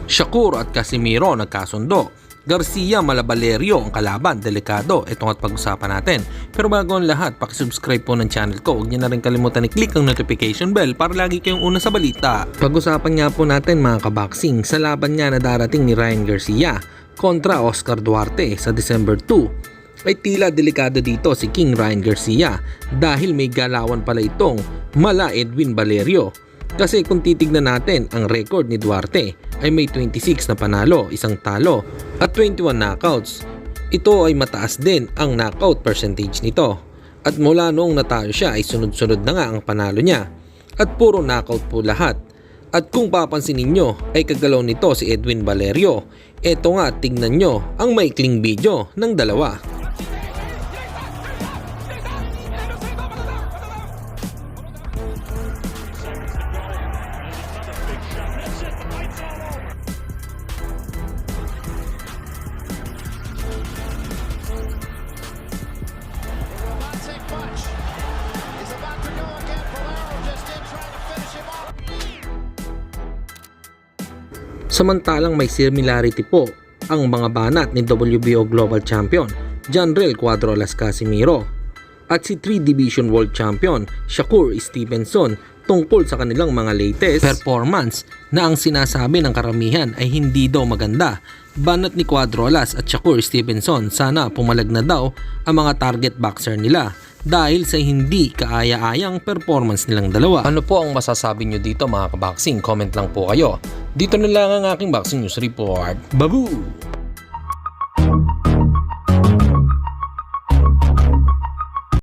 Shakur at Casimiro nagkasundo. Garcia Malabalerio ang kalaban, delikado. Ito at pag-usapan natin. Pero bago ang lahat, pakisubscribe po ng channel ko. Huwag niyo na rin kalimutan i-click ang notification bell para lagi kayong una sa balita. Pag-usapan nga po natin mga kaboxing sa laban nga na darating ni Ryan Garcia kontra Oscar Duarte sa December 2. Ay tila delikado dito si King Ryan Garcia dahil may galawan pala itong mala Edwin Valerio. Kasi kung titignan natin ang record ni Duarte ay may 26 na panalo, isang talo at 21 knockouts. Ito ay mataas din ang knockout percentage nito. At mula noong natalo siya ay sunod-sunod na nga ang panalo niya. At puro knockout po lahat. At kung papansin ninyo ay kagalaw nito si Edwin Valerio. Eto nga, tingnan nyo ang maikling video ng dalawa. Samantalang may similarity po ang mga banat ni WBO Global Champion Janrel Cuadro-Las Casimiro at si 3 Division World Champion Shakur Stevenson tungkol sa kanilang mga latest performance na ang sinasabi ng karamihan ay hindi daw maganda. Banat ni Cuadro-Las at Shakur Stevenson sana pumalag na daw ang mga target boxer nila dahil sa hindi kaaya-ayang performance nilang dalawa. Ano po ang masasabi nyo dito mga kaboxing? Comment lang po kayo. Dito na lang ang aking boxing news report. Babu!